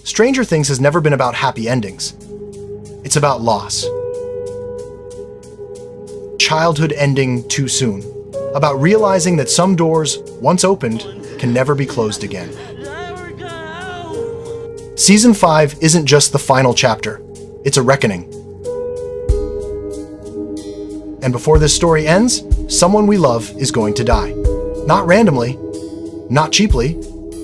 Stranger Things has never been about happy endings. It's about loss. Childhood ending too soon. About realizing that some doors, once opened, can never be closed again. Season 5 isn't just the final chapter. It's a reckoning. And before this story ends, someone we love is going to die. Not randomly, not cheaply,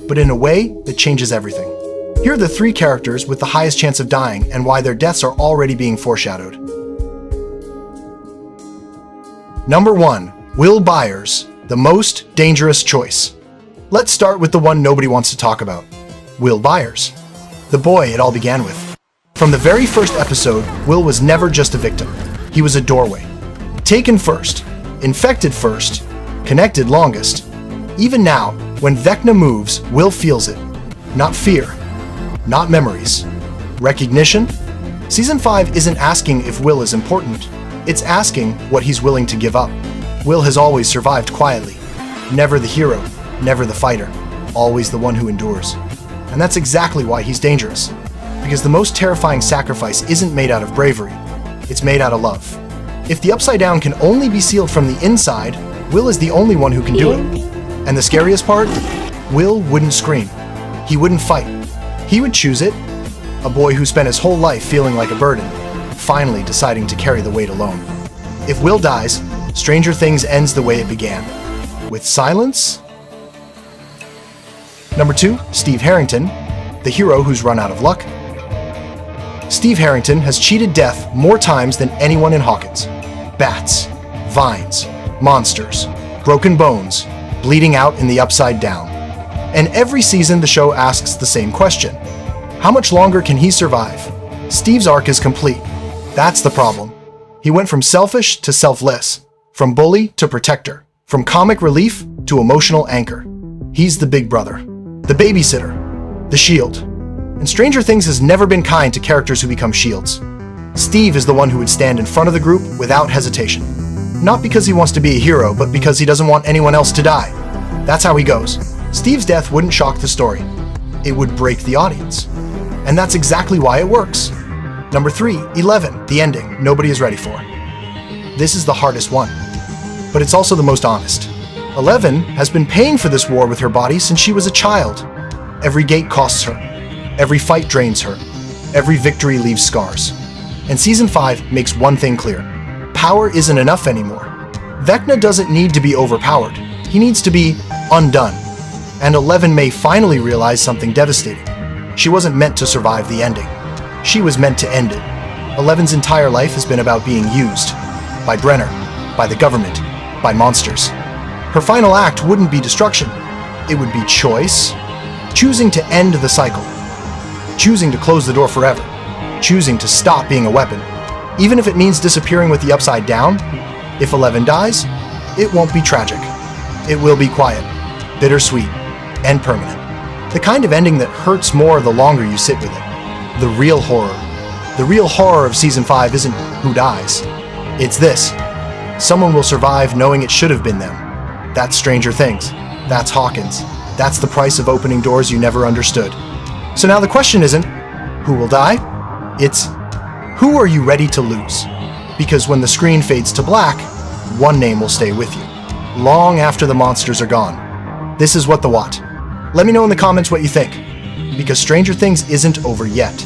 but in a way that changes everything. Here are the 3 characters with the highest chance of dying and why their deaths are already being foreshadowed. Number 1. Will Byers, the most dangerous choice. Let's start with the one nobody wants to talk about. Will Byers. The boy it all began with. From the very first episode, Will was never just a victim. He was a doorway. Taken first, infected first, connected longest. Even now, when Vecna moves, Will feels it. Not fear, not memories. Recognition? Season 5 isn't asking if Will is important. It's asking what he's willing to give up. Will has always survived quietly. Never the hero, never the fighter, always the one who endures. And that's exactly why he's dangerous. Because the most terrifying sacrifice isn't made out of bravery, it's made out of love. If the Upside Down can only be sealed from the inside, Will is the only one who can do it. And the scariest part? Will wouldn't scream. He wouldn't fight. He would choose it. A boy who spent his whole life feeling like a burden, finally deciding to carry the weight alone. If Will dies, Stranger Things ends the way it began. With silence? Number 2, Steve Harrington, the hero who's run out of luck. Steve Harrington has cheated death more times than anyone in Hawkins. Bats, vines, monsters, broken bones, bleeding out in the Upside Down. And every season the show asks the same question. How much longer can he survive? Steve's arc is complete. That's the problem. He went from selfish to selfless, from bully to protector, from comic relief to emotional anchor. He's the big brother, the babysitter, the shield. And Stranger Things has never been kind to characters who become shields. Steve is the one who would stand in front of the group without hesitation. Not because he wants to be a hero, but because he doesn't want anyone else to die. That's how he goes. Steve's death wouldn't shock the story. It would break the audience. And that's exactly why it works. Number 3, 11, the ending nobody is ready for. This is the hardest one, but it's also the most honest. 11 has been paying for this war with her body since she was a child. Every gate costs her. Every fight drains her. Every victory leaves scars. And Season 5 makes one thing clear. Power isn't enough anymore. Vecna doesn't need to be overpowered. He needs to be undone. And 11 may finally realize something devastating. She wasn't meant to survive the ending. She was meant to end it. 11's entire life has been about being used. By Brenner, by the government, by monsters. Her final act wouldn't be destruction. It would be choice. Choosing to end the cycle. Choosing to close the door forever. Choosing to stop being a weapon. Even if it means disappearing with the Upside Down, if 11 dies, it won't be tragic. It will be quiet, bittersweet, and permanent. The kind of ending that hurts more the longer you sit with it. The real horror. The real horror of Season 5 isn't who dies. It's this. Someone will survive knowing it should have been them. That's Stranger Things. That's Hawkins. That's the price of opening doors you never understood. So now the question isn't, who will die? It's, who are you ready to lose? Because when the screen fades to black, one name will stay with you, long after the monsters are gone. This is What the What. Let me know in the comments what you think, because Stranger Things isn't over yet.